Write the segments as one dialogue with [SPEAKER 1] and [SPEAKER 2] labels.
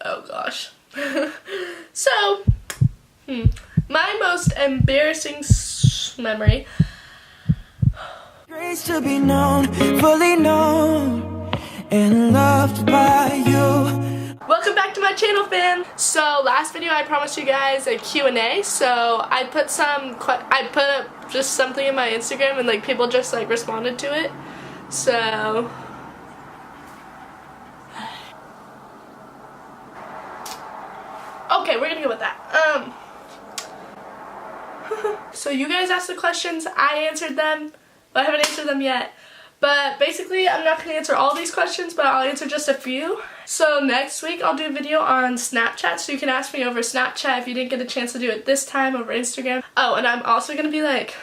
[SPEAKER 1] Oh gosh. So, my most embarrassing memory.
[SPEAKER 2] Grace to be known, fully known, and loved by you.
[SPEAKER 1] Welcome back to my channel, fam. So last video I promised you guys a Q&A. So I put up just something in my Instagram and like people just like responded to it. So okay, we're gonna go with that. So you guys asked the questions, I answered them, but I haven't answered them yet. But basically, I'm not going to answer all these questions, but I'll answer just a few. So next week, I'll do a video on Snapchat, so you can ask me over Snapchat if you didn't get a chance to do it this time over Instagram. Oh, and I'm also going to be like,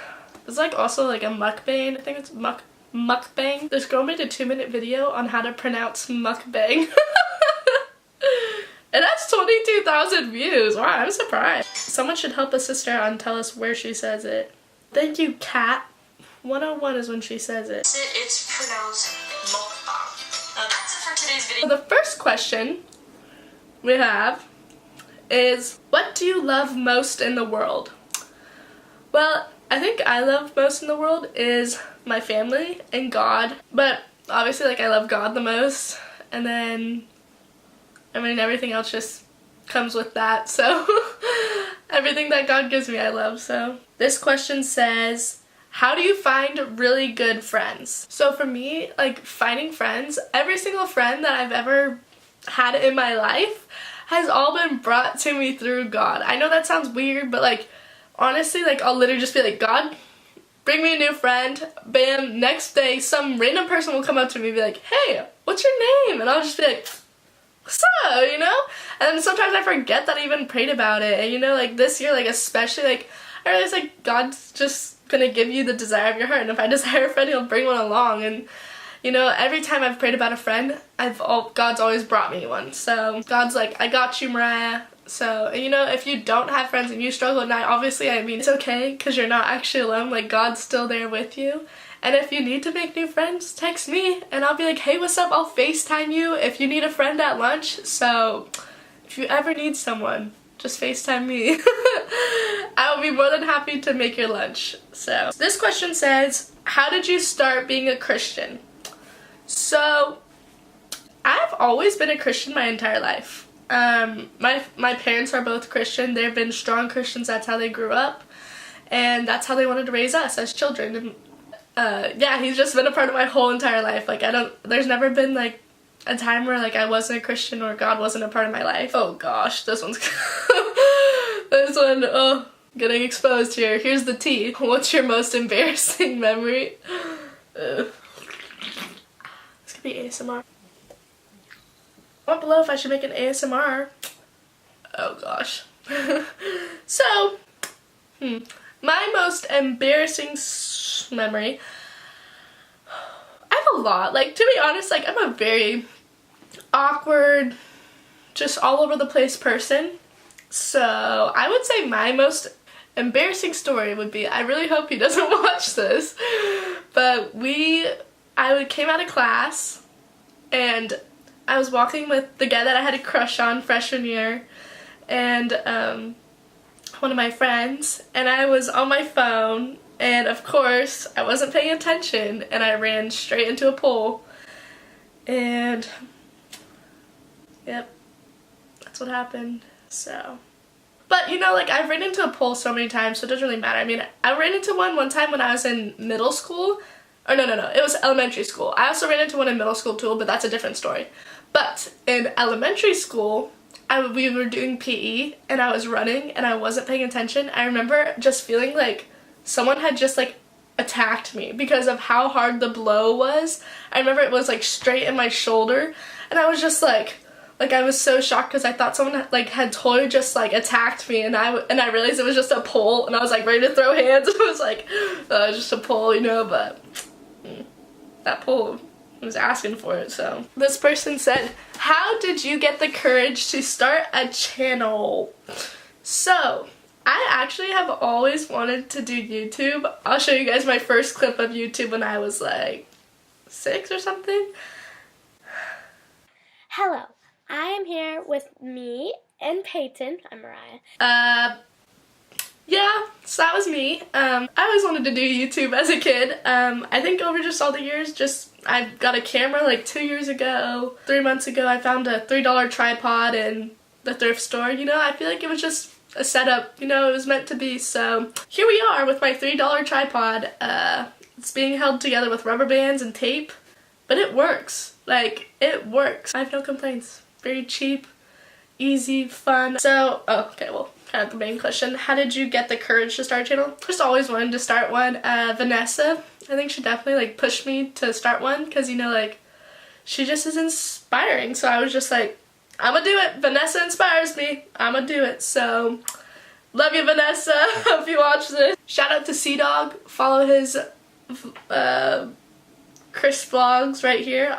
[SPEAKER 1] it's like also like a mukbang. I think it's mukbang. This girl made a 2-minute video on how to pronounce mukbang. And that's 22,000 views. Wow, I'm surprised. Someone should help a sister out and tell us where she says it. Thank you, Kat. 101 is when she says it.
[SPEAKER 3] It's pronounced mukbang. That's it for today's video.
[SPEAKER 1] The first question we have is, what do you love most in the world? Well, I think I love most in the world is my family and God. But obviously, like, I love God the most. And then, I mean, everything else just comes with that. So, everything that God gives me, I love. So, this question says, how do you find really good friends? So for me, like, finding friends, every single friend that I've ever had in my life has all been brought to me through God. I know that sounds weird, but like, honestly, like, I'll literally just be like, God, bring me a new friend. Bam, next day, some random person will come up to me and be like, hey, what's your name? And I'll just be like, what's up, you know? And then sometimes I forget that I even prayed about it. And you know, like, this year, like, especially, like, I realize, like, God's just gonna give you the desire of your heart, and if I desire a friend, he'll bring one along. And you know, every time I've prayed about a friend, God's always brought me one. So God's like, I got you, Mariah. So, and you know, if you don't have friends and you struggle at night, obviously, I mean, it's okay, because you're not actually alone. Like, God's still there with you. And if you need to make new friends, text me and I'll be like, hey, what's up? I'll FaceTime you if you need a friend at lunch. So if you ever need someone, just FaceTime me. I will be more than happy to make your lunch. So this question says, how did you start being a Christian? So I've always been a Christian my entire life. My parents are both Christian. They've been strong Christians. That's how they grew up. And that's how they wanted to raise us as children. And yeah, he's just been a part of my whole entire life. Like, there's never been like a time where like I wasn't a Christian or God wasn't a part of my life. Oh gosh, this one's this one, oh, getting exposed here. Here's the tea. What's your most embarrassing memory? This could be ASMR. Comment below if I should make an ASMR. Oh gosh. So, my most embarrassing memory. I have a lot. Like, to be honest, like, I'm a very awkward, just all over the place person. So I would say my most embarrassing story would be, I really hope he doesn't watch this, but I came out of class and I was walking with the guy that I had a crush on freshman year and one of my friends, and I was on my phone. And of course, I wasn't paying attention and I ran straight into a pool. And yep, that's what happened. So, but you know, like, I've ran into a pool so many times, so it doesn't really matter. I mean, I ran into one time when I was in middle school. Or no, it was elementary school. I also ran into one in middle school too, but that's a different story. But in elementary school, we were doing PE and I was running and I wasn't paying attention. I remember just feeling like someone had just like attacked me because of how hard the blow was. I remember it was like straight in my shoulder and I was just like I was so shocked because I thought someone like had totally just like attacked me, and I realized it was just a pole, and I was like ready to throw hands. It was like just a pole, you know, but that pole was asking for it. So this person said, how did you get the courage to start a channel? So I actually have always wanted to do YouTube. I'll show you guys my first clip of YouTube when I was like 6 or something.
[SPEAKER 4] Hello, I am here with me and Peyton. I'm Mariah.
[SPEAKER 1] Yeah, so that was me. I always wanted to do YouTube as a kid. I think over just all the years, I got a camera like 2 years ago. 3 months ago, I found a $3 tripod in the thrift store. You know, I feel like it was just a setup. You know, it was meant to be. So here we are with my $3 tripod. It's being held together with rubber bands and tape, but it works. Like, it works. I have no complaints. Very cheap, easy, fun. So, kind of the main question. How did you get the courage to start a channel? Just always wanted to start one. Vanessa, I think she definitely like pushed me to start one because, you know, like, she just is inspiring. So I was just like, I'm gonna do it. Vanessa inspires me. I'm gonna do it. So, love you, Vanessa. Hope you watch this. Shout out to Sea-Dog. Follow his Chris vlogs right here.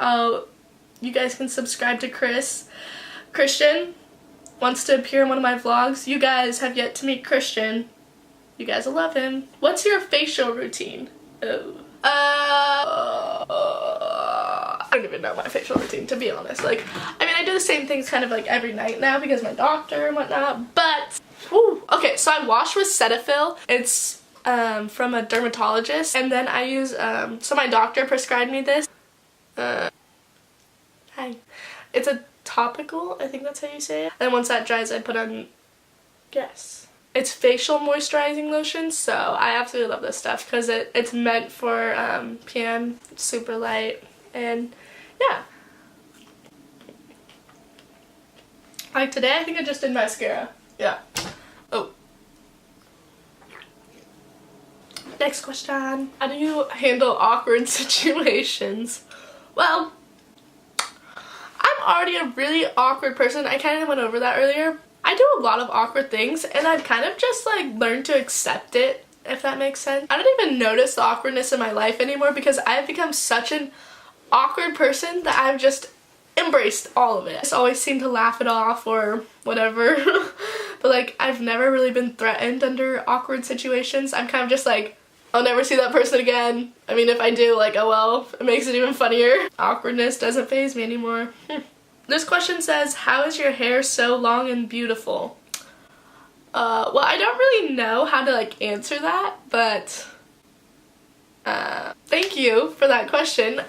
[SPEAKER 1] You guys can subscribe to Chris. Christian wants to appear in one of my vlogs. You guys have yet to meet Christian. You guys will love him. What's your facial routine? I don't even know my facial routine, to be honest. Like, I mean, I do the same things kind of like every night now because my doctor and whatnot, but, okay, so I wash with Cetaphil. It's from a dermatologist, and then I use, so my doctor prescribed me this. It's a topical, I think that's how you say it. And once that dries, I put on, yes. It's facial moisturizing lotion, so I absolutely love this stuff because it's meant for PM, it's super light, and yeah. Like today, I think I just did mascara. Yeah. Oh. Next question. How do you handle awkward situations? Well, I'm already a really awkward person. I kind of went over that earlier. I do a lot of awkward things, and I've kind of just like learned to accept it, if that makes sense. I don't even notice the awkwardness in my life anymore because I've become such an awkward person that I've just embraced all of it. I just always seem to laugh it off or whatever. But like, I've never really been threatened under awkward situations. I'm kind of just like, I'll never see that person again. I mean, if I do, like, oh well, it makes it even funnier. Awkwardness doesn't faze me anymore. This question says, how is your hair so long and beautiful? Well, I don't really know how to, like, answer that, but, thank you for that question.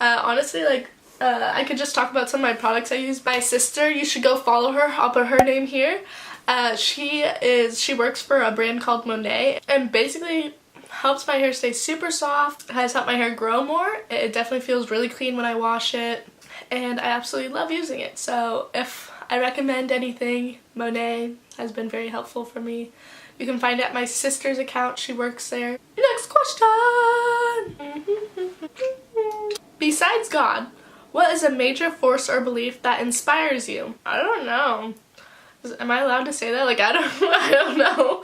[SPEAKER 1] Honestly, like, I could just talk about some of my products I use. My sister, you should go follow her. I'll put her name here. She works for a brand called Monet, and basically helps my hair stay super soft, has helped my hair grow more. It definitely feels really clean when I wash it, and I absolutely love using it. So if I recommend anything, Monet has been very helpful for me. You can find it at my sister's account. She works there. Next question! Besides God, what is a major force or belief that inspires you? I don't know. Am I allowed to say that? Like, I don't know.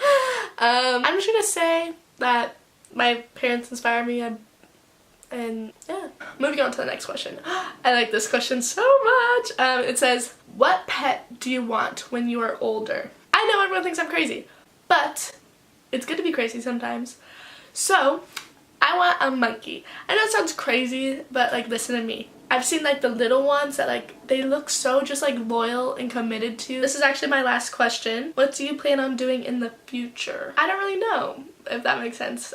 [SPEAKER 1] I'm just gonna say that my parents inspire me, and yeah. Moving on to the next question. I like this question so much. It says, what pet do you want when you are older? I know everyone thinks I'm crazy, but it's good to be crazy sometimes. So, I want a monkey. I know it sounds crazy, but like, listen to me. I've seen like the little ones that like, they look so just like loyal and committed to. This is actually my last question. What do you plan on doing in the future? I don't really know, if that makes sense.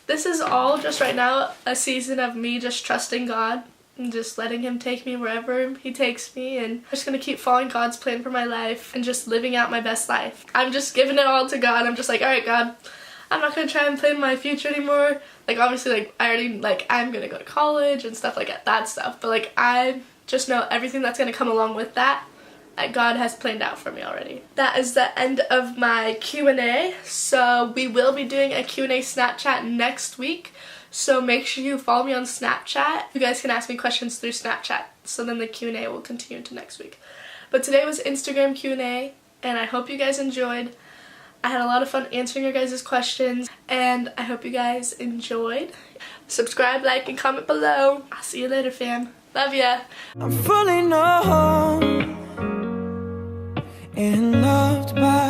[SPEAKER 1] This is all just right now a season of me just trusting God and just letting him take me wherever he takes me, and I'm just gonna keep following God's plan for my life and just living out my best life. I'm just giving it all to God. I'm just like, alright God, I'm not gonna try and plan my future anymore. Like, obviously, like, I already, like, I'm gonna go to college and stuff like that stuff, but like, I just know everything that's gonna come along with that God has planned out for me already. That is the end of my Q&A. So we will be doing a Q&A Snapchat next week. So make sure you follow me on Snapchat. You guys can ask me questions through Snapchat. So then the Q&A will continue into next week. But today was Instagram Q&A, and I hope you guys enjoyed. I had a lot of fun answering your guys' questions, and I hope you guys enjoyed. Subscribe, like, and comment below. I'll see you later, fam. Love ya.
[SPEAKER 2] I'm fully known and loved by